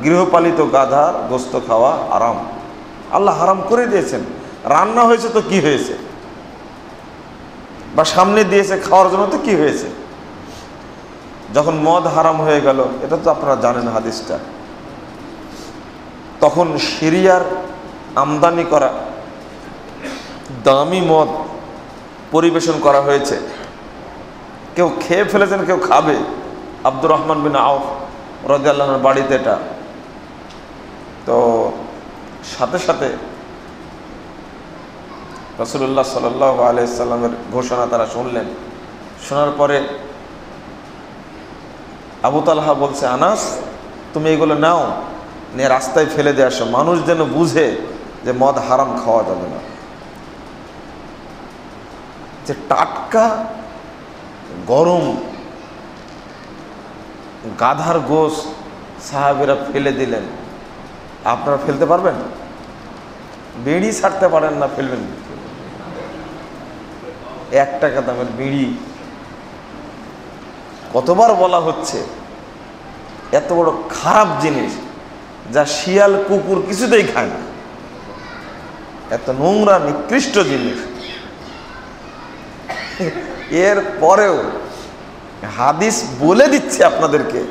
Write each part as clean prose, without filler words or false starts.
গৃহপালিত গাধার গোস্ত খাওয়া হারাম, আল্লাহ হারাম করে দিয়েছেন। রান্না হয়েছে তো কি হয়েছে, বা সামনে দিয়েছে খাওয়ার জন্য তো কি হয়েছে। যখন মদ হারাম হয়ে গেল, এটা তো আপনারা জানেন হাদিসটা, তখন সিরিয়ার আমদানি করা দামি মদ পরিবেশন করা হয়েছে। কেউ খেয়ে ফেলেছেন, কেউ খাবে। আব্দুর রহমান বিন আউফ রাদিয়াল্লাহু আনহুর বাড়িতে এটা। তো সাথে সাথে রাসূলুল্লাহ সাল্লাল্লাহু আলাইহি সাল্লামের ঘোষণা তারা শুনলেন। শোনার পরে আবু তালহা বলছে, আনাস তুমি এগুলো নাও, নিয়ে রাস্তায় ফেলে দিয়ে আসো, মানুষ যেন বুঝে যে মদ হারাম খাওয়া যাবে না। যে টাটকা গরম গাধার গোশ সাহাবীরা ফেলে দিলেন, আপনারা ফেলতে পারবেন? বিড়ি ছাড়তে পারেন না, ফেলবেন? 1 টাকা দামের বিড়ি, কতবার বলা হচ্ছে এত বড় খারাপ জিনিস যা শিয়াল কুকুর কিছুতেই খায় না, এত নোংরা নিকৃষ্ট জিনিস। এর পরেও হাদিস বলে দিচ্ছে আপনাদেরকে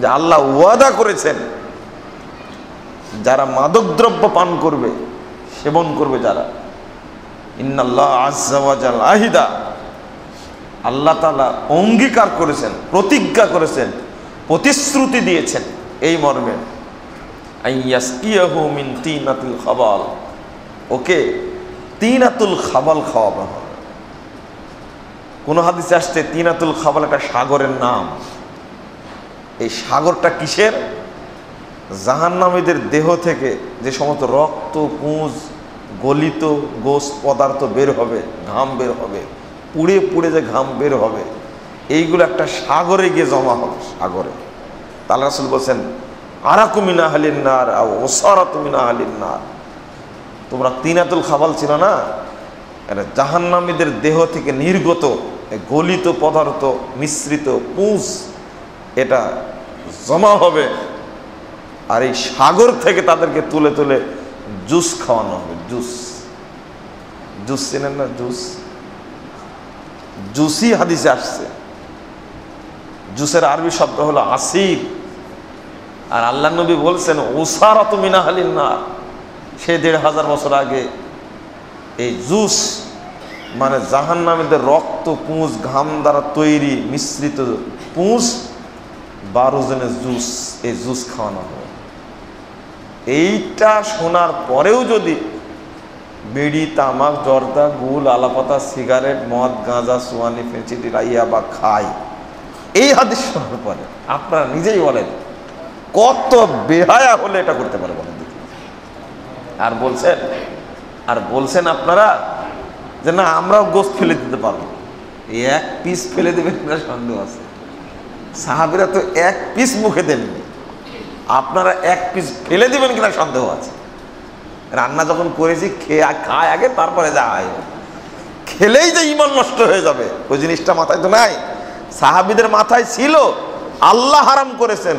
যে আল্লাহ ওয়াদা করেছেন, যারা মাদকদ্রব্য পান করবে, সেবন করবে যারা, ইন্নাল্লাহ আযজা ওয়া জাল আহিদা, আল্লাহ তাআলা অঙ্গীকার করেছেন, প্রতিজ্ঞা করেছেন, প্রতিশ্রুতি দিয়েছেন এই মর্মে, আইয়াসকিয়াহু মিন তিনাতুল খাবাল, ওকে তিনাতুল খাবাল খাওয়ানো হবে। কোন হাদিসে আসছে তিনাতুল খাবাল একটা সাগরের নাম। এই সাগরটা কিসের? জাহান্নামীদের দেহ থেকে যে সমস্ত রক্ত, পুঁজ, গলিত গোশ পদার্থ বের হবে, ঘাম বের হবে, পুড়ে পুড়ে যে ঘাম বের হবে, এইগুলো একটা সাগরে গিয়ে জমা হবে। সাগরে আল্লাহ রাসূল বলছেন, আরাকু মিন আহলিন নার আও উসারাতু মিন আহলিন নার, তোমরা তিনাতুল খাবাল ছিল না, এটা জাহান্নামীদের দেহ থেকে নির্গত গলিত পদার্থ, মিশ্রিত পুঁজ, এটা জমা হবে, আর এই সাগর থেকে তাদেরকে তুলে তুলে জুস খাওয়ানো হবে। জুস, জুস চেনেন না? জুস, জুসি হাদিসে আসছে। জুসের আরবি শব্দ হলো আসির। আর আল্লাহ নবী বলছেন উসারাতু মিন আহলিন নার, সে ১৫০০ বছর আগে এই জুস মানে জাহান্নামীদের রক্ত, পুঁজ, ঘাম দ্বারা তৈরি মিশ্রিত পুঁজ, 12 জনের জুস, এই জুস খাওয়ানো হবে। এইটা শোনার পরেও যদি বিড়ি, তামাক, জর্দা, গুল, আলাপাতা, সিগারেট, মদ, গাঁজা, সুয়ানি, ফেঁচিটি, রাইয়া বা খায়, এই হাদিস শোনার পরে আপনারা নিজেই বলেন কত বেহায়া হলে এটা করতে পারে বলেন দেখি। আর বলছেন আপনারা যে না আমরাও গোশত ফেলে দিতে পারবো। 1 পিস ফেলে দেবেন কিনা সন্দেহ আছে। সাহাবীরা তো 1 পিস মুখে দেননি, আপনারা 1 পিস ফেলে দিবেন কিনা সন্দেহ আছে। রান্না যখন করেছি খায় আগে, তারপরে যা হয়, খেলেই যে ঈমান নষ্ট হয়ে যাবে ওই জিনিসটা মাথায় তো নাই। সাহাবীদের মাথায় ছিল আল্লাহ হারাম করেছেন,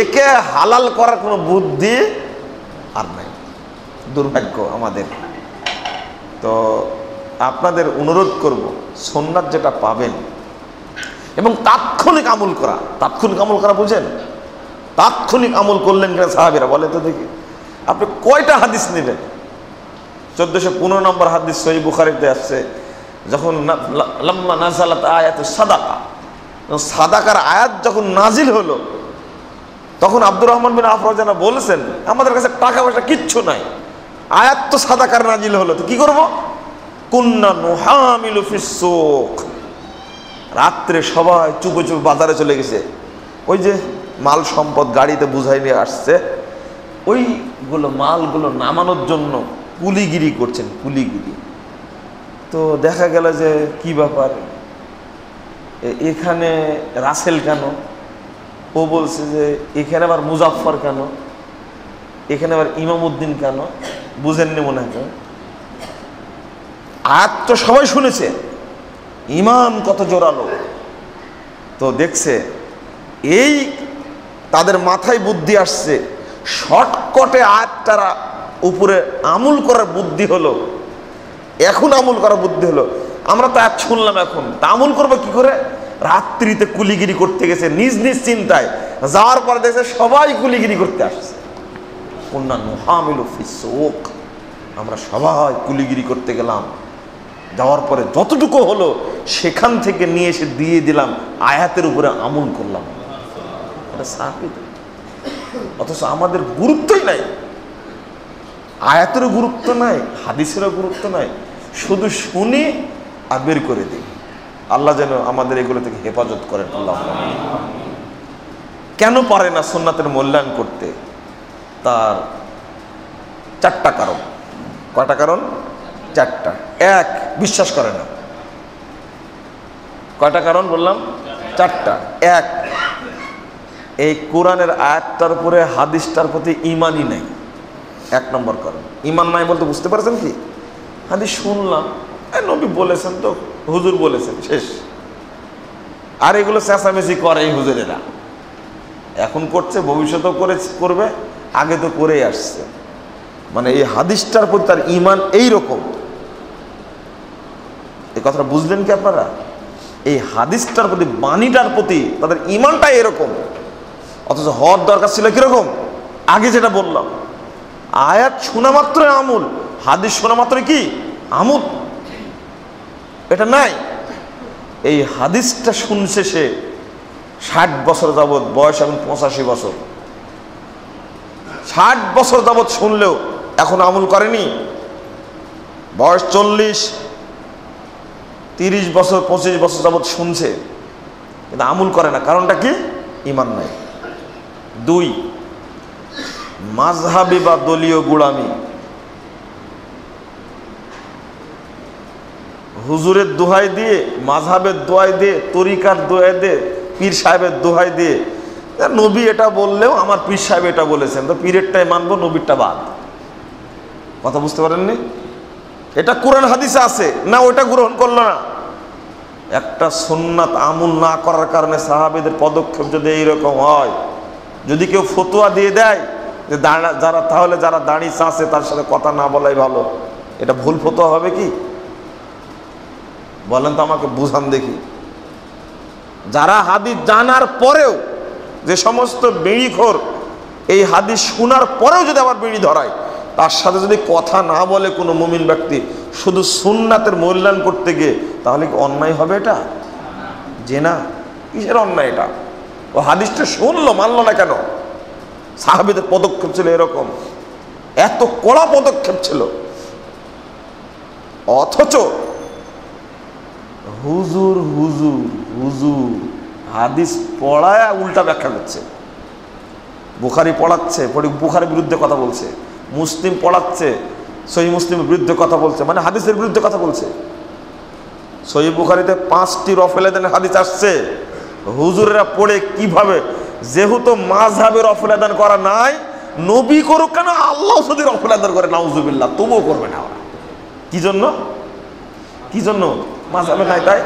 একে হালাল করার কোনো বুদ্ধি আর নাই। দুর্ভাগ্য আমাদের। তো আপনাদের অনুরোধ করব, সুন্নাত যেটা পাবেন এবং তাৎক্ষণিক আমল করা। তাৎক্ষণিক আমল করা বুঝেন? তাৎক্ষণিক আমল করলেন কিনা সাহাবীরা বলে তো দেখি। আপনি কয়টা হাদিস নেবেন? 1415 নম্বর হাদিস সহিহ বুখারীতে আসছে, যখন লাম্মা নাযালাত আয়াতুস সাদাকা, সাদাকার আয়াত যখন নাজিল হলো, তখন আব্দুর রহমান বিন আওফ রাদিয়াল্লাহু আনহু বলেছেন, আমাদের কাছে টাকা পয়সা কিচ্ছু নাই, আয়াত তো সাদাকার নাজিল হলো, তো কি করব? কুন্না নুহামিলু ফিস সুক, রাত্রে সবাই চুপে চুপে বাজারে চলে গেছে, ওই যে মাল সম্পদ গাড়িতে বুঝাই নিয়ে আসছে, ওইগুলো মালগুলো নামানোর জন্য কুলিগিরি করছেন, কুলিগিরি। তো দেখা গেল যে কি ব্যাপার, এখানে রাসেল কেন? ও বলছে যে এখানে আবার মুজাফফর কেন, এখানে আবার ইমামউদ্দিন কেন? বুঝেননি মনে হয়। আয়াত তো সবাই শুনেছে, ইমাম কত জোরালো। তো দেখছে এই তাদের মাথায় বুদ্ধি আসছে, শর্টকটে আয়াতটারা উপরে আমল করার বুদ্ধি হলো, এখন আমল করার বুদ্ধি হলো। আমরা তো আয়াত শুনলাম, এখন তা আমল করবো কি করে? রাত্রিতে কুলিগিরি করতে গেছে নিজ নিজ চিন্তায়, যাওয়ার পরে দেখছে সবাই কুলিগিরি করতে আসছে। আমরা সবাই কুলিগিরি করতে গেলাম, যাওয়ার পরে যতটুকু হলো সেখান থেকে নিয়ে এসে দিয়ে দিলাম, আয়াতের উপরে আমল করলাম। এটা সাহাবী। অথচ আমাদের গুরুত্বই নাই, আয়াতেরও গুরুত্ব নাই, হাদিসেরও গুরুত্ব নাই, শুধু শুনি আর বের করে দিই। আল্লাহ যেন আমাদের এগুলো থেকে হেফাজত করেন। আল্লাহ কেন পারে না সুন্নাতের মূল্যায়ন করতে? তার চারটা কারণ। কয়টা কারণ? চারটা। এক, বিশ্বাস করে না। কয়টা কারণ বললাম? চারটা। এক, এই কোরআনের আয়াতটার উপরে হাদিসটার প্রতি ঈমানই নাই। এক নম্বর কারণ। ঈমান নাই বলতে বুঝতে পারছেন কি? হাদিস শুনলাম, নবী বলেছেন তো, হুজুর বলেছেন, শেষ। আর এগুলো চেঁচামেচি করে এই হুজুরেরা, এখন করছে, ভবিষ্যতেও করবে, আগে তো করেই আসছে। মানে এই হাদিসটার প্রতি তার ঈমান এইরকম। এই কথাটা বুঝলেন কি আপনারা? এই হাদিসটার প্রতি, বাণীটার প্রতি তাদের ঈমানটা এরকম। অথচ হওয়ার দরকার ছিল কিরকম? আগে যেটা বললাম, আয়াত শোনা মাত্র আমল, হাদিস শোনা মাত্র কি আমল। এটা নাই। এই হাদিসটা শুনছে সে 60 বছর যাবৎ, বয়স এখন 85 বছর। 60 বছর যাবৎ শুনলেও এখন আমল করেনি। বয়স 40, 30 বছর, 25 বছর যাবৎ শুনছে, কিন্তু আমল করে না। কারণটা কি? ঈমান নাই। দুই, মাযহাবি বা দলীয় গোলামি। হুজুরের দোহাই দিয়ে, মাযহাবের দোহাই দিয়ে, তরিকার দোহাই দিয়ে, পীর সাহেবের দোহাই দিয়ে, নবী এটা বললেও আমার পীর সাহেব এটা বলেছেন, তো পীরেরটাই মানবো, নবীরটা বাদ। কথা বুঝতে পারেননি? এটা কোরআন হাদিসে আছে না, ওটা গ্রহণ করলো না। একটা সুন্নাত আমল না করার কারণে সাহাবীদের পদক্ষেপ যদি এইরকম হয়, যদি কেউ ফতোয়া দিয়ে দেয় যে যারা দাড়ি চাচ্ছে তার সাথে কথা না বলাই ভালো, এটা ভুল ফতোয়া হবে কি? বলেন তো, আমাকে বুঝান দেখি। যারা হাদিস জানার পরেও, যে সমস্ত বিড়িখোর এই হাদিস শোনার পরেও যদি আবার বিড়ি ধরায়, তার সাথে যদি কথা না বলে কোনো মুমিন ব্যক্তি, শুধু সুন্নাতের মূল্যায়ন করতে গিয়ে, তাহলে কি অন্যায় হবে? এটা যে না, কিসের অন্যায় এটা? ও হাদিসটা শুনলো, মানলো না কেন? সাহাবীদের পদক্ষেপ ছিল এরকম, এত কড়া পদক্ষেপ ছিল। অথচ হুজুর হুজুর হুজুর হাদিস পড়ায় উল্টা ব্যাখ্যা করছে। বুখারী পড়াচ্ছে, বুখারীর বিরুদ্ধে কথা বলছে। মুসলিম পড়াচ্ছে, সহিহ মুসলিমের বিরুদ্ধে কথা বলছে, মানে হাদিসের বিরুদ্ধে কথা বলছে। সহিহ বুখারীতে 5টি রফেলাদানের হাদিস আসছে। হুজুরেরা পড়ে কিভাবে, যেহেতু মাযহাবের রফেলাদান করা নাই, নবী করুক কেন, আল্লাহ যদি রফেলাদান করে, নাউজুবিল্লাহ, তবুও করবে না ওরা। কি জন্য? কি জন্য? মাযহাবে নাই তাই।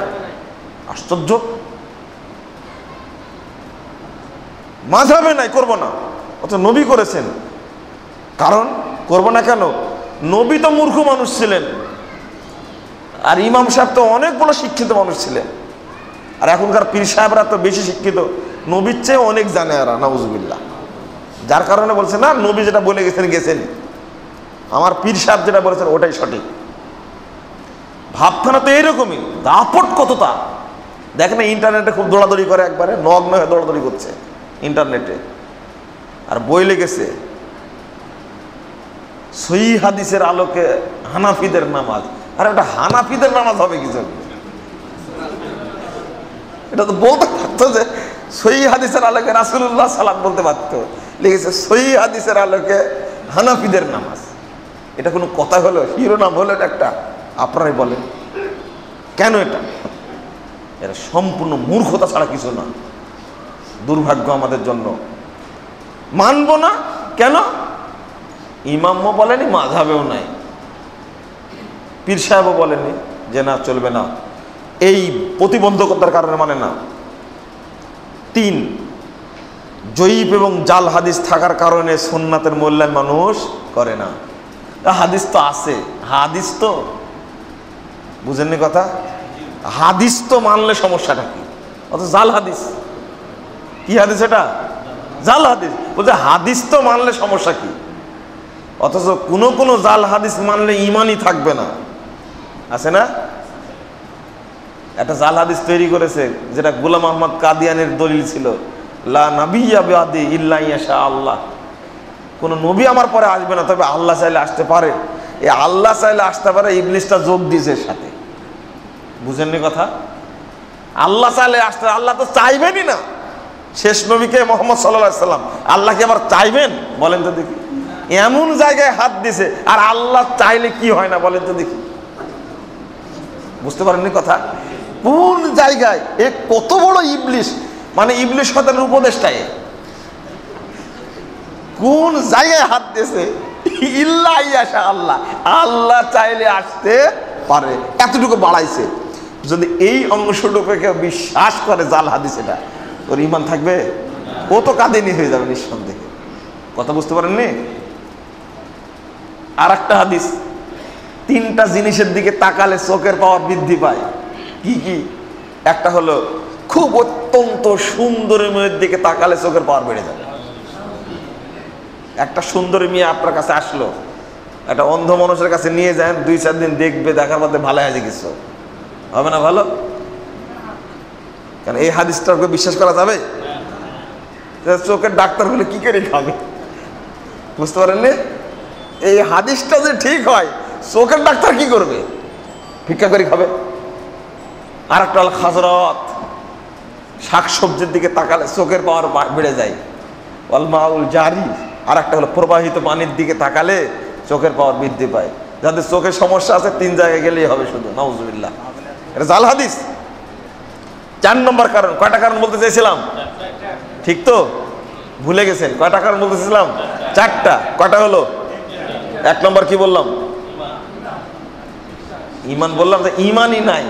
আশ্চর্য। মাযহাবে নাই, করব না, অথচ নবী করেছেন। কারণ করব না কেন? নবী তো মূর্খ মানুষ ছিলেন, আর ইমাম সাহেব তো অনেক বড় শিক্ষিত মানুষ ছিলেন। আর এখনকার পীর সাহেবরা তো বেশি শিক্ষিত, নবীর চেয়ে অনেক জানে এরা, নাউজুবিল্লাহ। যার কারণে বলছে না, নবী যেটা বলে গেছেন গেছেন, আমার পীর সাহেব যেটা বলেছেন ওটাই সঠিক। ভাবখানা তো এইরকমই, দাপট কতটা দেখেন না। ইন্টারনেটে খুব দৌড়াদৌড়ি করে, একবারে নগ্ন হয়ে দৌড়াদৌড়ি করছে ইন্টারনেটে। আর বই লেগেছে সহিহ হাদিসের আলোকে হানাফিদের নামাজ। আর এটা হানাফিদের নামাজ হবে কি? এটা তো বলতে পারতো যে সহিহ হাদিসের আলোকে রাসূলুল্লাহ সালাত বলতে পারতো। লিখেছে সহিহ হাদিসের আলোকে হানাফিদের নামাজ। এটা কোনো কথা হলো? শিরোনাম হলো এটা একটা। আপনারাই বলেন কেন এটা? এটা সম্পূর্ণ মূর্খতা ছাড়া কিছু না। দুর্ভাগ্য আমাদের জন্য। মানব না কেন? ইমামও বলেনি, মাযহাবেও নাই, পীর সাহেবও বলেনি যে না চলবে না, এই প্রতিবন্ধকতার কারণে মানে না। 3, জয়ীফ এবং জাল হাদিস থাকার কারণে সুন্নাতের মূল্যায়ন মানুষ করে না। হাদিস তো আছে, হাদিস তো বুঝেননি কথা, হাদিস তো মানলে সমস্যাটা কি? অত জাল হাদিস, কি হাদিস এটা? জাল হাদিস। বলছে হাদিস তো মানলে সমস্যা কি? অথচ কোনো কোনো জাল হাদিস মানলে ইমানই থাকবে না, আছে না? একটা জাল হাদিস তৈরি করেছে যেটা গোলাম আহমদ কাদিয়ানের দলিল ছিল, লা নাবিয়্যা বাদি ইল্লা ইয়াশা আল্লাহ, কোনো নবী আমার পরে আসবে না, তবে আল্লাহ চাইলে আসতে পারে। এই আল্লাহ চাইলে আসতে পারে, ইবলিসটা যোগ দিয়েছে এর সাথে। বুঝেননি কথা? আল্লাহ চাইলে আসতে, আল্লাহ তো চাইবেনই না। শেষ নবীকে মুহাম্মদ সাল্লাল্লাহু আলাইহি সাল্লাম, আল্লাহ কি আবার চাইবেন? বলেন তো দেখি। এমন জায়গায় হাত দিছে, আর আল্লাহ চাইলে কি হয় না বলেন তো দেখি। বুঝতে পারেননি কথা? কোন জায়গায় এ কত বড় ইবলিস, মানে ইবলিস শয়তানের উপদেশটাই কোন জায়গায় হাত দিয়েছে? ইল্লা ইয়াশা আল্লাহ, আল্লাহ চাইলে আসতে পারে, এতটুকু বাড়াইছে। যদি এই অংশটুকুকে বিশ্বাস করে জাল হাদিস, এটা ওর ইমান থাকবে? ও তো কাঁদেনি হয়ে যাবে নিঃসন্দেহে। কথা বুঝতে পারেননি? আর একটা হাদিস, তিনটা জিনিসের দিকে তাকালে চোখের পাওয়ার বৃদ্ধি পায়। কি কি? একটা হলো খুব অত্যন্ত সুন্দরী মেয়ের দিকে তাকালে চোখের পাওয়ার বেড়ে যাবে। একটা সুন্দরী মেয়ে আপনার কাছে আসলো, একটা অন্ধ মানুষের কাছে নিয়ে যান, 2-4 দিন দেখবে, দেখার মধ্যে ভালো হয়ে গেছে, হবে না ভালো? কারণ এই হাদিসটাকে বিশ্বাস করা যাবে? চোখের ডাক্তার হলে কি করে খাবে? বুঝতে পারেননি? এই হাদিসটা যদি ঠিক হয়, চোখের ডাক্তার কি করবে? ভিক্ষা করে খাবে। আর একটা হল খাজরাত, শাকসবজির দিকে তাকালে চোখের পাওয়ার বেড়ে যায়। ওয়াল মাউল জারি, আর একটা হলো প্রবাহিত পানির দিকে তাকালে চোখের পাওয়ার বৃদ্ধি পায়। যাদের চোখের সমস্যা আছে 3 জায়গায় গেলেই হবে শুধু, নাউজুবিল্লাহ। এটা জাল হাদিস। 4 নম্বর কারণ, কয়টা কারণ বলতে চাইছিলাম? ঠিক তো? ভুলে গেছেন? কয়টা কারণ বলতেছিলাম? 4টা। কয়টা হলো? 1 নম্বর কি বললাম? ঈমান বললাম, যে ঈমানই নাই।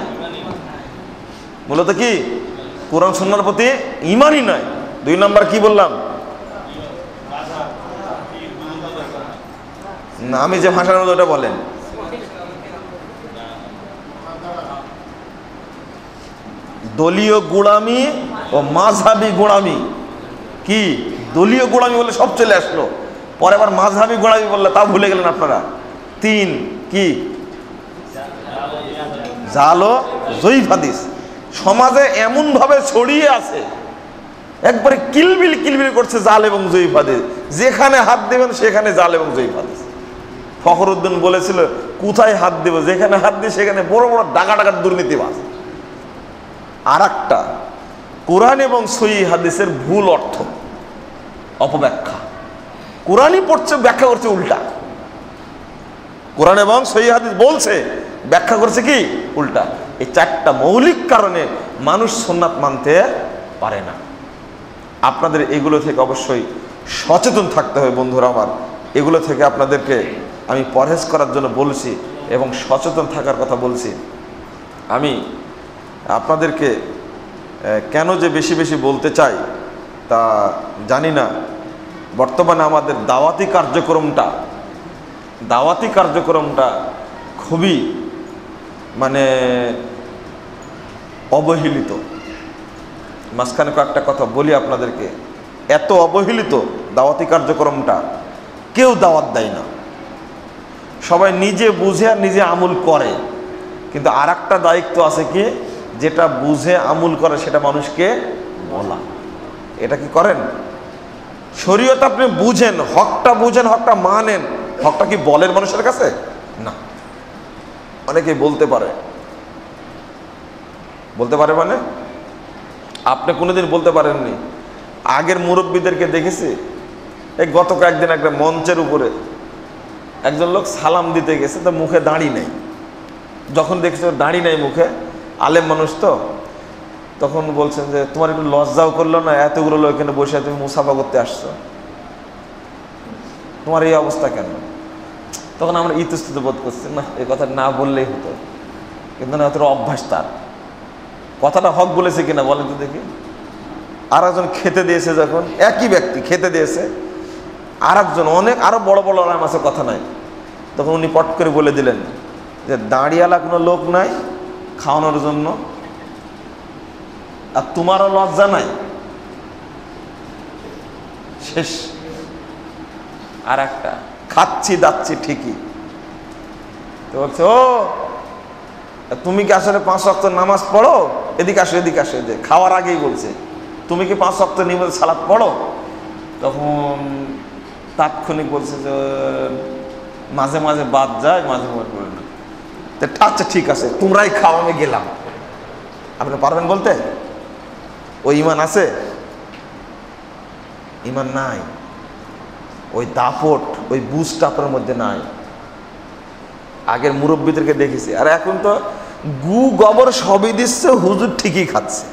মূলত কি? কোরআন সুন্নাহর প্রতি ঈমানই নাই। 2 নম্বর কি বললাম? না, আমি যে ভাষার মধ্যে ওটা বলেন। দলীয় গোলামি ও মাযহাবী গোলামি। কি? দলীয় গোলামি বলে সব চলে আসলো, পরে আবার মাযহাবী গোলামি বললে তাও ভুলে গেলেন আপনারা। 3 কি? জাল ও জয়ীফ হাদিস সমাজে এমন ভাবে ছড়িয়ে আছে, একবারে কিলবিল কিলবিল করছে জাল এবং জয়ীফ হাদিস। যেখানে হাত দেবেন সেখানে জাল এবং জয়ীফ হাদিস। ফখরুদ্দিন বলেছিল, কোথায় হাত দেব, যেখানে হাত দিই সেখানে বড় বড় ডাকা ডাকার দুর্নীতিবাজ। আর একটা, কোরআন এবং সহিহ হাদিসের ভুল অর্থ, অপব্যাখ্যা। কোরআনই পড়ছে, ব্যাখ্যা করছে উল্টা। কোরআন এবং সহিহ হাদিস বলছে, ব্যাখ্যা করছে কি উল্টা। এই 4টা মৌলিক কারণে মানুষ সুন্নাত মানতে পারে না। আপনাদের এগুলো থেকে অবশ্যই সচেতন থাকতে হবে বন্ধুরা আমার। এগুলো থেকে আপনাদেরকে আমি পরহেজ করার জন্য বলছি এবং সচেতন থাকার কথা বলছি। আমি আপনাদেরকে কেন যে বেশি বেশি বলতে চাই তা জানি না। বর্তমানে আমাদের দাওয়াতি কার্যক্রমটা খুবই মানে অবহেলিত। মাঝখানে কয়েকটা কথা বলি আপনাদেরকে। এত অবহেলিত দাওয়াতি কার্যক্রমটা, কেউ দাওয়াত দেয় না, সবাই নিজে বুঝে আর নিজে আমল করে। কিন্তু আর একটা দায়িত্ব আছে কি, যেটা বুঝে আমল করে সেটা মানুষকে বলা। এটা কি করেন? শরীয়ত আপনি বুঝেন, হকটা মানেন, হকটা কি বলেন মানুষের কাছে? না। অনেকেই বলতে পারে মানে আপনি কোনোদিন বলতে পারেননি। আগের মুরব্বীদেরকে দেখেছি, এই গত কয়েকদিন একটা মঞ্চের উপরে একজন লোক সালাম দিতে গেছে, তো মুখে দাড়ি নেই। যখন দেখছে দাড়ি নেই মুখে, আলেম মানুষ তো, তখন বলছেন যে তোমার একটু লজ্জাও করলো না, এতগুলো লোক এখানে বসে তুমি মুসাফা করতে আসছো, তোমার এই অবস্থা কেন? তখন আমরা ইতস্তত বোধ করছি, না এই কথা না বললেই হতো, কিন্তু না, অতটা অভ্যাস তার। কথাটা হক বলেছে কিনা বলেন তো দেখি। আর একজন খেতে দিয়েছে, যখন একই ব্যক্তি খেতে দিয়েছে, আর একজন আরো বড় বড় আলেম আছে, কথা নাই, তখন উনি পট করে বলে দিলেন যে দাঁড়িয়ালা কোনো লোক নাই খাওয়ানোর জন্য, আর তোমারও লজ্জা নাই। শেষ। আর একটা খাচ্ছি দাচ্ছি ঠিকই, তো বলছে ও তুমি কি আসলে 5 ওয়াক্ত নামাজ পড়ো? এদিকে আসো, এদিকে আসো। যে খাওয়ার আগেই বলছে তুমি কি 5 ওয়াক্ত নিয়মিত সালাত পড়ো? তখন তাৎক্ষণিক বলছে যে মাঝে মাঝে বাদ যায়, মাঝে মাঝে পড়ে না। আচ্ছা ঠিক আছে, তোমরাই খাও, আমি গেলাম। আপনি পারবেন বলতে? ওই ইমান আছে? ইমান নাই, ওই দাপট, ওই বুঝটা আপনার মধ্যে নাই। আগের মুরব্বীদেরকে দেখেছি, আর এখন তো গু গোবর সবই দিচ্ছে, হুজুর ঠিকই খাচ্ছে।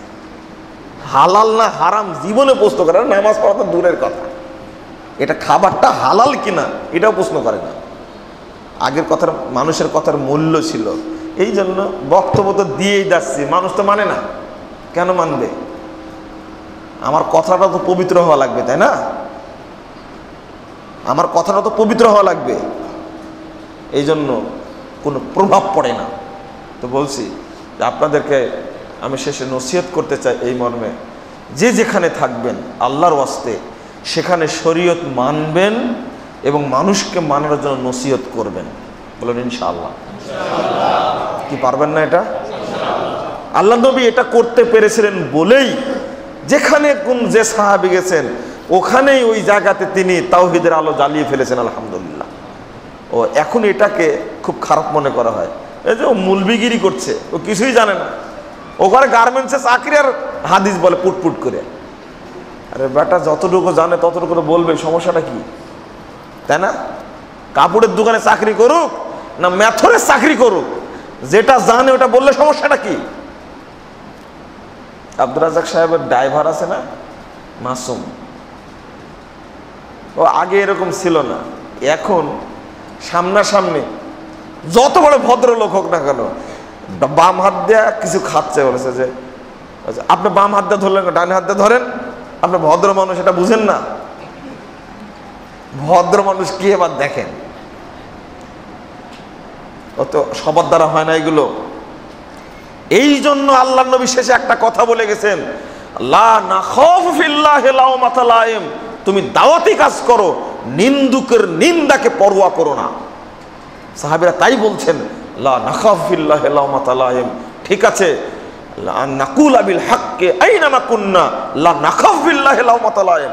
হালাল না হারাম জীবনে প্রশ্ন করে না, নামাজ পড়া তো দূরের কথা, এটা খাবারটা হালাল কিনা এটাও প্রশ্ন করে না। আগের কথার, মানুষের কথার মূল্য ছিল, এই জন্য বক্তব্য তো দিয়েই যাচ্ছি, মানুষ তো মানে না। কেন মানবে? আমার কথাটা তো পবিত্র হওয়া লাগবে, তাই না? আমার কথাটা তো পবিত্র হওয়া লাগবে, এই জন্য কোনো প্রভাব পড়ে না। তো বলছি যে আপনাদেরকে আমি শেষে নসিহত করতে চাই এই মর্মে, যে যেখানে থাকবেন আল্লাহর ওয়াস্তে সেখানে শরীয়ত মানবেন এবং মানুষকে মানার জন্য নসিহত করবেন। বলেন ইনশাআল্লাহ। কি পারবেন না এটা? আল্লাহ নবী এটা করতে পেরেছিলেন বলেই যেখানে যে সাহাবী গেছেন ওখানেই ওই জায়গাতে তিনি তাওহীদের আলো জ্বালিয়ে ফেলেছেন, আলহামদুলিল্লাহ। ও এখন এটাকে খুব খারাপ মনে করা হয়, এই যে ও মুলবিগিরি করছে, ও কিছুই জানে না, ও ঘরে গার্মেন্টসে চাকরি আর হাদিস বলে পুটপুট করে। আরে বেটা, যতটুকু জানে ততটুকু বলবে, সমস্যাটা কি? তাই না? কাপড়ের দোকানে চাকরি করুক না ম্যাথরের চাকরি করুক, যেটা জানে ওটা বললে সমস্যাটা কি? আব্দুর রাজ্জাক সাহেবের ড্রাইভার আছে না, মাসুম, ও আগে এরকম ছিল না, এখন সামনাসামনি যত বড় ভদ্রলোক হোক না কেন, বাম হাত দিয়ে কিছু খাচ্ছে, বলেছে যে আপনি বাম হাত দিয়ে ধরলেন, ডান হাত দিয়ে ধরেন, আপনি ভদ্র মানুষ এটা বুঝেন না? ভদ্র মানুষ কি এবার দেখেন, অত সবার দ্বারা হয় না এগুলো। এই জন্য আল্লাহ নবী শেষে একটা কথা বলে গেছেন, লা নাখাফু ফিল্লাহি লাওমাতা লাইম, তুমি দাওয়াতি কাজ করো, নিন্দুকের নিন্দাকে পরোয়া করো না। সাহাবীরা তাই বলছেন, লা নাখাফু ফিল্লাহি লাওমাতা লাইম। ঠিক আছে, লা নাকুলা বিল হাক্কি আইনামা কুন্না লা নাখাফু ফিল্লাহি লাওমাতা লাইম,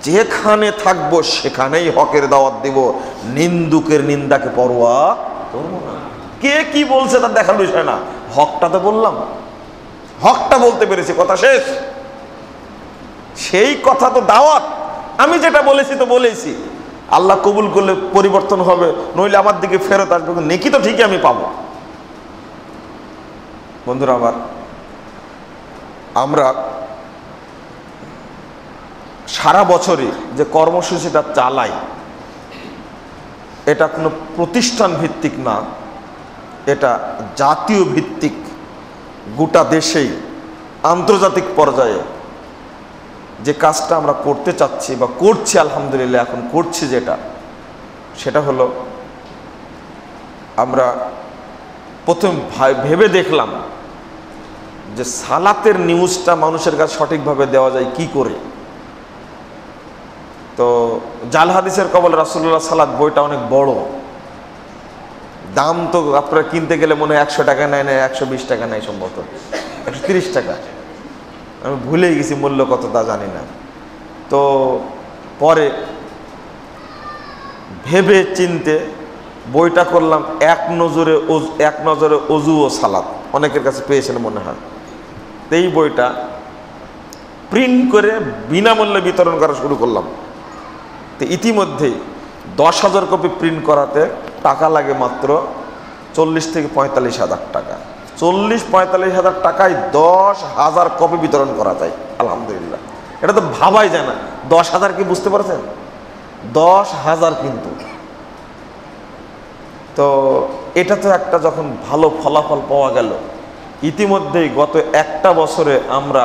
যেখানে থাকবো সেখানেই হকের দাওয়াত দিব, নিন্দুকের নিন্দাকে পরোয়া করব না। কে কি বলছে তা দেখার বিষয় না, হকটা তো বললাম, হকটা বলতে পেরেছি, কথা শেষ। সেই কথা তো দাওয়াত, আমি যেটা বলেছি তো বলেছি, আল্লাহ কবুল করলে পরিবর্তন হবে, নইলে আমার দিকে ফেরত আসবে, নেকি তো ঠিকই আমি পাবো। বন্ধুরা আমার, আমরা সারা বছরই যে কর্মসূচিটা চালাই, এটা কোনো প্রতিষ্ঠান ভিত্তিক না, এটা জাতীয় ভিত্তিক, গোটা দেশেই আন্তর্জাতিক পর্যায়ে যে কাজটা আমরা করতে চাচ্ছি বা করছি, আলহামদুলিল্লাহ এখন করছি, সেটা হলো আমরা প্রথম ভেবে দেখলাম যে সালাতের নিউজটা মানুষের কাছে সঠিকভাবে দেওয়া যায় কি করে। তো জাল হাদিসের কবল রাসূলুল্লাহ সালাত বইটা অনেক বড়, দাম তো আপনারা কিনতে গেলে মনে হয় 100 টাকা নেয় না, 120 টাকা নেয়, সম্ভবত 130 টাকা, আমি ভুলেই গেছি মূল্য কত তা জানি না। তো পরে ভেবে চিনতে বইটা করলাম এক নজরে অজু ও সালাত, অনেকের কাছে পেয়েছেন মনে হয়। এই বইটা প্রিন্ট করে বিনামূল্যে বিতরণ করা শুরু করলাম। তো ইতিমধ্যেই 10,000 কপি প্রিন্ট করাতে টাকা লাগে মাত্র 40 থেকে 45 হাজার টাকা। 40-45 হাজার টাকায় 10,000 কপি বিতরণ করা যায়, আলহামদুলিল্লাহ। এটা তো ভাবাই যায় না, 10,000 কি বুঝতে পারছেন? 10,000 কিন্তু। তো এটা তো একটা যখন ভালো ফলাফল পাওয়া গেল, ইতিমধ্যেই গত একটা বছরে আমরা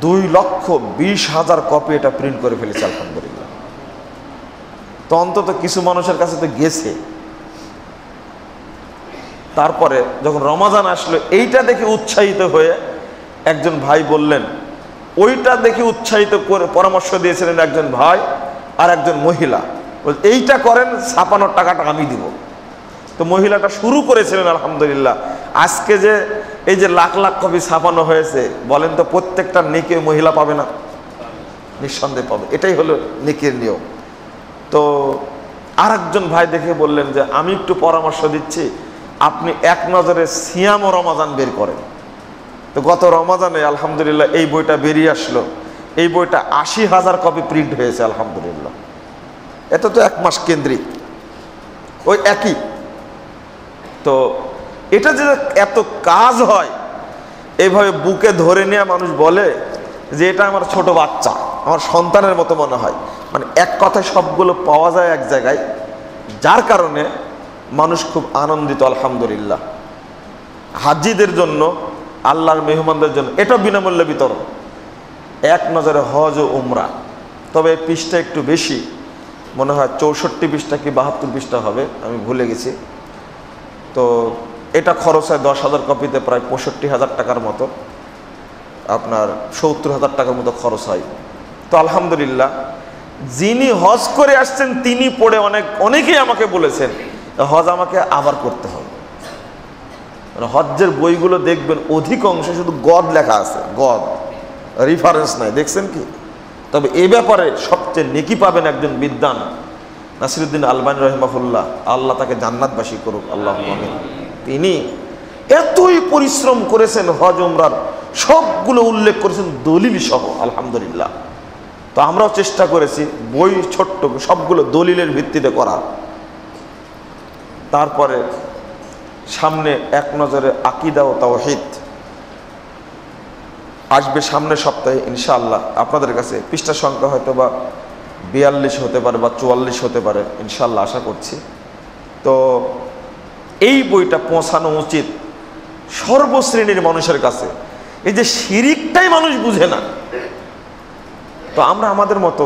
2,20,000 কপি এটা প্রিন্ট করে ফেলেছে আলহামদুলিল্লাহ। তো অন্তত কিছু মানুষের কাছে তো গেছে। তারপরে যখন রমাজান আসলো, এইটা দেখে উৎসাহিত হয়ে একজন ভাই বললেন, ওইটা দেখে উৎসাহিত করে পরামর্শ দিয়েছিলেন একজন ভাই আর একজন মহিলা, এইটা করেন, ছাপানোর টাকাটা আমি দিব। তো মহিলাটা শুরু করেছিলেন আলহামদুলিল্লাহ। আজকে যে এই যে লাখ লাখ কপি ছাপানো হয়েছে, বলেন তো প্রত্যেকটা নেকি মহিলা পাবে না? নিঃসন্দেহে পাবে। এটাই হলো নেকির নিয়ম। তো আর একজন ভাই দেখে বললেন যে আমি একটু পরামর্শ দিচ্ছি, আপনি এক নজরে সিয়াম ও রমাজান বের করেন। তো গত রমাজানে আলহামদুলিল্লাহ এই বইটা বেরিয়ে আসলো। এই বইটা 80,000 কপি প্রিন্ট হয়েছে আলহামদুলিল্লাহ। এত তো 1 মাস কেন্দ্রিক ওই একই। তো এটা যে এত কাজ হয়, এইভাবে বুকে ধরে নিয়ে মানুষ বলে যে এটা আমার ছোট বাচ্চা, আমার সন্তানের মতো মনে হয়। মানে এক কথায় সবগুলো পাওয়া যায় এক জায়গায়, যার কারণে মানুষ খুব আনন্দিত আলহামদুলিল্লাহ। হাজিদের জন্য, আল্লাহর মেহমানদের জন্য এটা বিনামূল্যে বিতরণ। এক নজরে হজ ও উমরা। তবে পৃষ্ঠা একটু বেশি, মনে হয় 64 পৃষ্ঠা কি 72 পৃষ্ঠা হবে, আমি ভুলে গেছি। তো এটা খরচ হয় 10,000 কপিতে প্রায় 65,000 টাকার মতো, আপনার 70,000 টাকার মতো খরচ হয়। তো আলহামদুলিল্লাহ, যিনি হজ করে আসছেন তিনি পড়ে অনেকেই আমাকে বলেছেন হজ আমাকে আবার করতে হবে। হজ্জের বইগুলো দেখবেন অধিকাংশ শুধু গদ লেখা আছে, গদ, রেফারেন্স নাই, দেখছেন কি? তবে এ ব্যাপারে সবচেয়ে নেকি পাবেন একজন বিদ্বান নাসিরুদ্দিন আলবানী রহিমাহুল্লাহ, আল্লাহ তাকে জান্নাতবাসী করুক, আল্লাহুম্মা আমিন। তিনি এতই পরিশ্রম করেছেন, হজ উমরার সবগুলো উল্লেখ করেছেন দলিল সহ আলহামদুলিল্লাহ। তো আমরাও চেষ্টা করেছি বই ছোট্ট সবগুলো দলিলের ভিত্তিতে করার। তারপরে সামনে এক নজরে আকীদা ও তাওহীদ আসবে সামনের সপ্তাহে ইনশাআল্লাহ আপনাদের কাছে। পৃষ্ঠা সংখ্যা হয়তো বা 42 হতে পারে বা 44 হতে পারে ইনশাআল্লাহ, আশা করছি। তো এই বইটা পৌঁছানো উচিত সর্বশ্রেণীর মানুষের কাছে। এই যে শিরিকটাই মানুষ বুঝে না, তো আমরা আমাদের মতো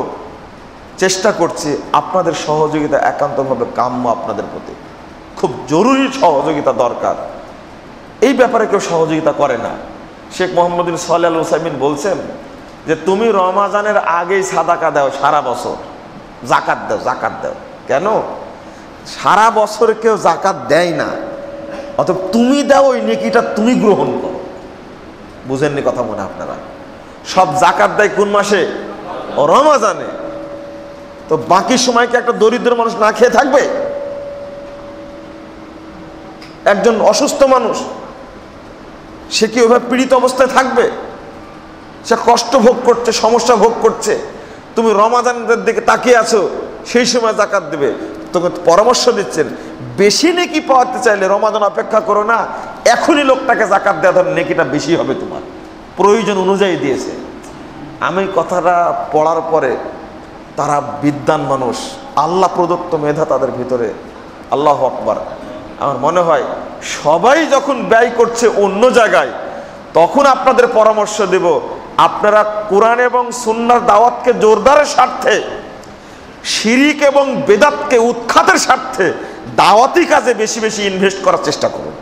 চেষ্টা করছি। আপনাদের সহযোগিতা একান্তভাবে কাম্য, আপনাদের প্রতি খুব জরুরি সহযোগিতা দরকার। এই ব্যাপারে কেউ সহযোগিতা করে না। শেখ মোহাম্মদ বিন সালেহ আল উসাইমিন বলছেন যে তুমি রমাজানের আগেই সাদাকা দাও, সারা বছর জাকাত দাও, জাকাত দাও। কেন? সারা বছর কেউ জাকাত দেয় না, অতএব তুমি দাও, ওই নেকিটা তুমি গ্রহণ করো। বুঝেননি কথা মনে আপনারা? সব জাকাত দেয় কোন মাসে? রমাজানে। তো বাকি সময় কি একটা দরিদ্র মানুষ না খেয়ে থাকবে? একজন অসুস্থ মানুষ সে কি ওইভাবে পীড়িত অবস্থায় থাকবে? সে কষ্ট ভোগ করছে, সমস্যা ভোগ করছে। তুমি রমাজানের দিকে তাকিয়ে আছো, সেই সময় জাকাত দেবে। তোকে পরামর্শ দিচ্ছেন বেশি নেকি পাওয়াতে চাইলে রমাজান অপেক্ষা করো না, এখনই লোকটাকে জাকাত দেওয়া, ধর নেকিটা বেশি হবে তোমার, প্রয়োজন অনুযায়ী দিয়েছে। আমি কথাটা পড়ার পরে তারা বিদ্বান মানুষ, আল্লাহ প্রদত্ত মেধা তাদের ভিতরে, আল্লাহু আকবার। আমার মনে হয় সবাই যখন ব্যয় করছে অন্য জায়গায়, তখন আপনাদের পরামর্শ দেব আপনারা কোরআন এবং সুন্নাহর দাওয়াতকে জোরদারের স্বার্থে, শিরিক এবং বেদাতকে উৎখাতের স্বার্থে দাওয়াতি কাজে বেশি বেশি ইনভেস্ট করার চেষ্টা করুন।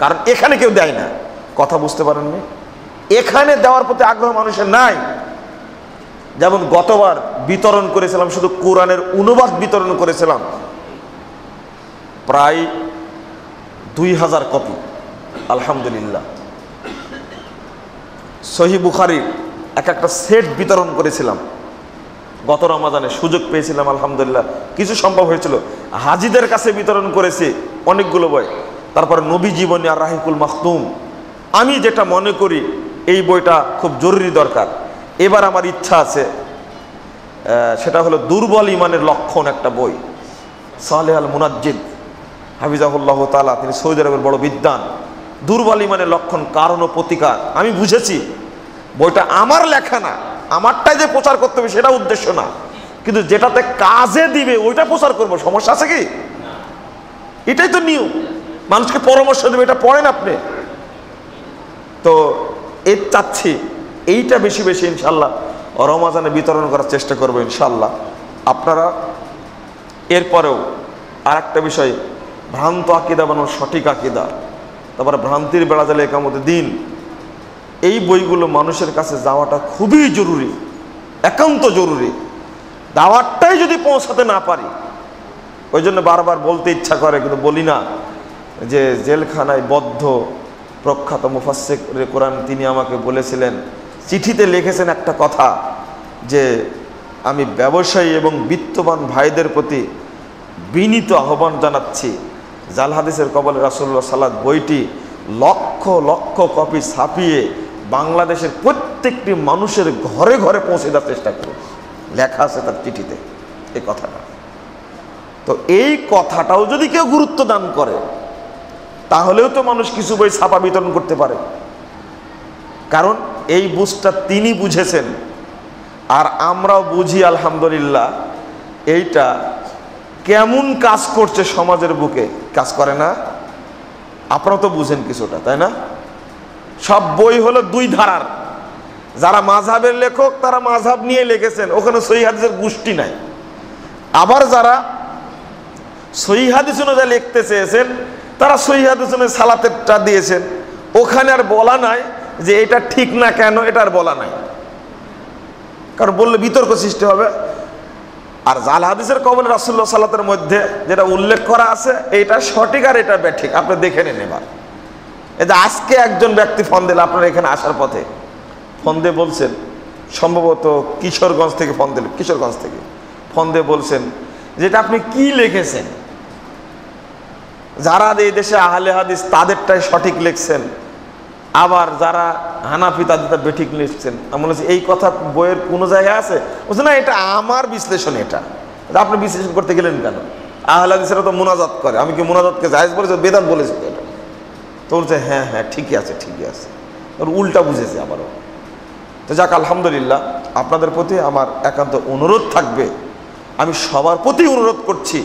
কারণ এখানে কেউ দেয় না, কথা বুঝতে পারেননি? এখানে দেওয়ার প্রতি আগ্রহ মানুষের নাই। যেমন গতবার বিতরণ করেছিলাম, শুধু কোরআনের অনুবাদ বিতরণ করেছিলাম প্রায় 2000 কপি আলহামদুলিল্লাহ। সহিহ বুখারীর একটা সেট বিতরণ করেছিলাম গত রমাজানে, সুযোগ পেয়েছিলাম আলহামদুলিল্লাহ, কিছু সম্ভব হয়েছিল। হাজিদের কাছে বিতরণ করেছি অনেকগুলো বই। তারপরে নবী জীবনী আর রাহিকুল মাখতুম, আমি যেটা মনে করি এই বইটা খুব জরুরি দরকার। এবার আমার ইচ্ছা আছে, সেটা হলো দুর্বল ইমানের লক্ষণ, একটা বই, সালেহ আল মুনাজ্জিদ হাফিজাহুল্লাহ তাআলা, তিনি সৌদি আরবের বড় বিদ্বান। দুর্বল ইমানের লক্ষণ, কারণ ও প্রতিকার। আমি বুঝেছি বইটা আমার লেখা না, আমারটাই যে প্রচার করতে হবে সেটা উদ্দেশ্য না, কিন্তু যেটাতে কাজে দিবে ওইটা প্রচার করবো। সমস্যা আছে কি? এটাই তো নিয়ম, মানুষকে পরামর্শ দেবে, এটা পড়েন আপনি। তো এর চাচ্ছি এইটা বেশি বেশি ইনশাল্লাহ রমাজানে বিতরণ করার চেষ্টা করবো ইনশাল্লাহ। আপনারা এরপরেও আর একটা বিষয়, ভ্রান্ত আকিদা বানানো সঠিক আকিদা, তারপরে ভ্রান্তির বেড়াজালে একামতে দিন, এই বইগুলো মানুষের কাছে যাওয়াটা খুবই জরুরি, একান্ত জরুরি। দাওয়াতটাই যদি পৌঁছাতে না পারি, ওই জন্য বারবার বলতে ইচ্ছা করে কিন্তু বলি না, যে জেলখানায় বদ্ধ প্রখ্যাত মুফাসসির কোরআন তিনি আমাকে বলেছিলেন, চিঠিতে লিখেছেন একটা কথা, যে আমি ব্যবসায়ী এবং বিত্তবান ভাইদের প্রতি বিনীত আহ্বান জানাচ্ছি, জাল হাদিসের কবলে রাসূলুল্লাহ সাল্লাল্লাহু আলাইহি বইটি লক্ষ লক্ষ কপি ছাপিয়ে বাংলাদেশের প্রত্যেকটি মানুষের ঘরে ঘরে পৌঁছে দেওয়ার চেষ্টা করুন। লেখা আছে তার চিঠিতে এই কথাটা। তো এই কথাটাও যদি কেউ গুরুত্ব দান করে, তাহলেও তো মানুষ কিছু বই ছাপা বিতরণ করতে পারে। কারণ এই বুঝটা তিনি বুঝেছেন, আর আমরাও বুঝি আলহামদুলিল্লাহ। এইটা কেমন কাজ করছে সমাজের বুকে, কাজ করে না? আপনারা তো বুঝেন কিছুটা, তাই না? সব বই হলো দুই ধারার। যারা মাযহাবের লেখক তারা মাযহাব নিয়ে লিখেছেন, ওখানে সহিহ হাদিসের গোষ্ঠী নাই। আবার যারা সহিহ হাদিস অনুযায়ী লিখতে চেয়েছেন, তারা সহিহ হাদিস অনুযায়ী সালাতেরটা দিয়েছেন, ওখানে আর বলা নাই যে এটা ঠিক না কেন, এটা আর বলা নাই, কারণ বললে বিতর্ক সৃষ্টি হবে। আর জাল হাদিসের কবলে রাসূলুল্লাহ সাল্লাল্লাহু আলাইহি মধ্যে যেটা উল্লেখ করা আছে, এটা সঠিক আর এটা ব্যাঠিক, আপনি দেখে নেন। এবার এই যে আজকে একজন ব্যক্তি ফোন দিল আপনার এখানে আসার পথে, ফোন দিয়ে বলছেন, সম্ভবত কিশোরগঞ্জ থেকে ফোন দিল, কিশোরগঞ্জ থেকে ফোন দিয়ে বলছেন যেটা আপনি কি লিখেছেন, যারা এই দেশে আহলে হাদিস তাদেরটাই সঠিক লিখছেন, আবার যারা হানাফি তাদেরটা বেঠিক লিখছেন। আমি বলেছি এই কথা বইয়ের কোনো জায়গায় আছে? বলছে না, এটা আমার বিশ্লেষণ। এটা আপনি বিশ্লেষণ করতে গেলেন কেন? আহলে হাদিসেরা তো মুনাজাত করে, আমি কি মুনাজাতকে জায়েজ বলেছি? বেদাত বলেছি এটা। তো বলছে হ্যাঁ হ্যাঁ ঠিকই আছে, ঠিকই আছে। ওর উল্টা বুঝেছে আবারও। তো যাক, আলহামদুলিল্লাহ, আপনাদের প্রতি আমার একান্ত অনুরোধ থাকবে, আমি সবার প্রতি অনুরোধ করছি,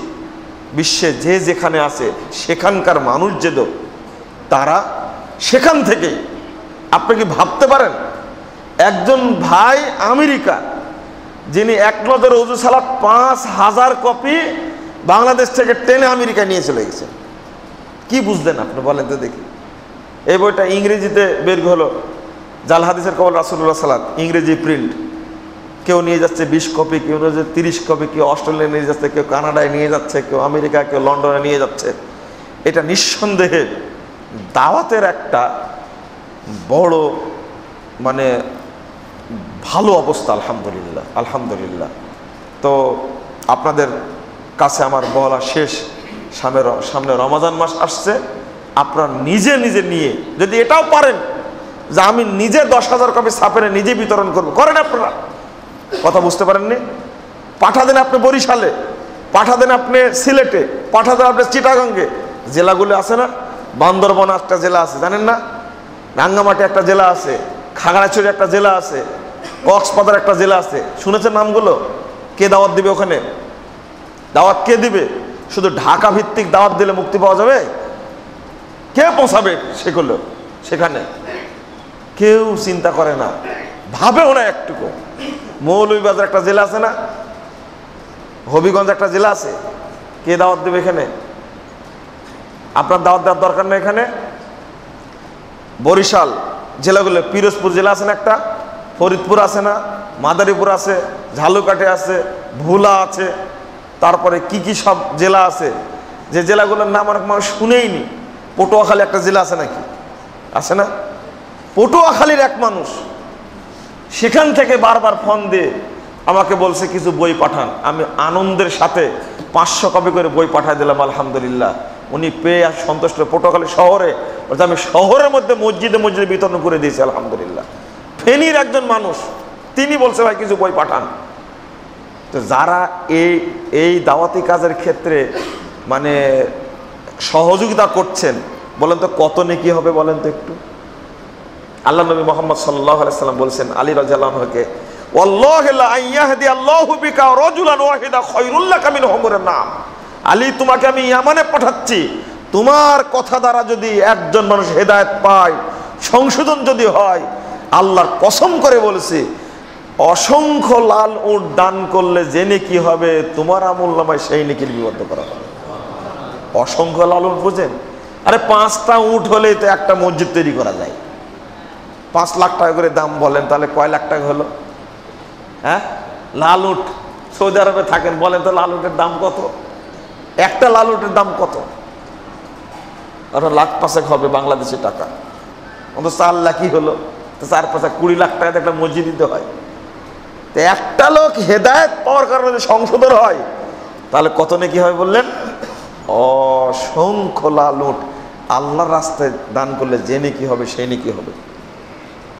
বিশ্বে যে যেখানে আছে সেখানকার মানুষ যেন তারা সেখান থেকে, আপনি কি ভাবতে পারেন একজন ভাই আমেরিকা, যিনি এক নজরে ওযু সালাত 5000 কপি বাংলাদেশ থেকে টেনে আমেরিকা নিয়ে চলে গেছেন, কি বুঝলেন আপনি বলেন তো দেখি? এই বইটা ইংরেজিতে বের হলো, জাল হাদিসের কবল রাসূলুল্লাহ সাল্লাল্লাহু আলাইহি, ইংরেজি প্রিন্ট। কেউ নিয়ে যাচ্ছে 20 কপি, কেউ নিয়ে যাচ্ছে 30 কপি, কেউ অস্ট্রেলিয়া নিয়ে যাচ্ছে, কেউ কানাডায় নিয়ে যাচ্ছে, কেউ আমেরিকা, কেউ লন্ডনে নিয়ে যাচ্ছে। এটা নিঃসন্দেহে দাওয়াতের একটা বড় মানে ভালো অবস্থা। আলহামদুলিল্লাহ, আলহামদুলিল্লাহ। তো আপনাদের কাছে আমার বলা শেষ, সামনে রমাজান মাস আসছে, আপনারা নিজে নিজে নিয়ে যদি এটাও পারেন যে আমি নিজে 10,000 কপি ছাপেনে নিজে বিতরণ করবো, করেন আপনারা। কথা বুঝতে পারেননি? পাঠা দেন আপনি বরিশালে, পাঠা দেন আপনি সিলেটে, পাঠা দেন আপনি চিটাগাঙ্গে, জেলাগুলো আছে না? বান্দরবন একটা জেলা আছে, জানেন না? রাঙ্গামাটি একটা জেলা আছে, খাগড়াছড়ি একটা জেলা আছে, কক্সবাজার একটা জেলা আছে, শুনেছেন নামগুলো? কে দাওয়াত দিবে ওখানে? দাওয়াত কে দিবে? শুধু ঢাকা ভিত্তিক দাওয়াত দিলে মুক্তি পাওয়া যাবে? কে পৌঁছাবে সেগুলো সেখানে? কেউ চিন্তা করে না, ভাবেও না একটুকু। মৌলভীবাজার একটা জেলা আছে না, হবিগঞ্জ একটা জেলা আছে, কে দাওয়াত দেবে এখানে? আপনার দাওয়াত দেওয়ার দরকার নেই এখানে। বরিশাল জেলাগুলো, পিরোজপুর জেলা আছে না একটা, ফরিদপুর আছে না, মাদারীপুর আছে, ঝালুকাঠি আছে, ভোলা আছে, তারপরে কি কি সব জেলা আছে, যে জেলাগুলোর নাম অনেক মানুষ শুনেইনি। পটুয়াখালী একটা জেলা আছে নাকি? আছে না? পটুয়াখালীর এক মানুষ সেখান থেকে বারবার ফোন দিয়ে আমাকে বলছে কিছু বই পাঠান। আমি আনন্দের সাথে 500 কপি করে বই পাঠাই দিলাম। আলহামদুলিল্লাহ, উনি পেয়ে আর সন্তুষ্ট। পটুয়াখালী শহরে, আমি শহরের মধ্যে মসজিদে মসজিদে বিতরণ করে দিয়েছি আলহামদুলিল্লাহ। ফেনীর একজন মানুষ, তিনি বলছে ভাই কিছু বই পাঠান। তো যারা এই দাওয়াতি কাজের ক্ষেত্রে মানে সহযোগিতা করছেন, বলেন তো কত নেকি হবে বলেন তো একটু? আল্লাহ নবী মুহাম্মদ সাল্লাল্লাহু আলাইহি সাল্লাম বলছেন আলী রাদিয়াল্লাহু আনহুকে, ওয়াল্লাহি লা আইয়াহদি আল্লাহু বিকা রাজুলান ওয়াহিদা খায়রুল লাকা মিন হুমুরিন নাম। আলী, তোমাকে আমি ইয়ামানে পাঠাচ্ছি, তোমার কথা দ্বারা যদি একজন মানুষ হেদায়েত পায়, সংশোধন যদি হয়, আল্লাহর কসম করে বলেছে, অসংখ্য লাল উট দান করলে যে নেকি হবে তোমার আমলনামায় সেই নেকি লিপিবদ্ধ করা হবে। অসংখ্য লাল উট বুঝেন? আরে 5টা উট হলেই তো একটা মসজিদ তৈরি করা যায়। 5 লাখ টাকা করে দাম বলেন, তাহলে কয় লাখ টাকা হলো? হ্যাঁ, লাল উট সৌদি আরবে থাকেন, বলেন তো লাল উটের দাম কত? একটা লাল উটের দাম কত? আরো লাখ 5 হবে বাংলাদেশি টাকা, অন্তত 4 লাখই হলো। তো 4-5 20 লাখ টাকা একটা মসজিদ দিতে হয়। তো একটা লোক হেদায়েত পাওয়ার কারণে সংশোধন হয়, তাহলে কত নেকি হয় বললেন? অসংখ্য লাল উট আল্লাহর রাস্তায় দান করলে যে নেকি হবে সেই নেকি হবে।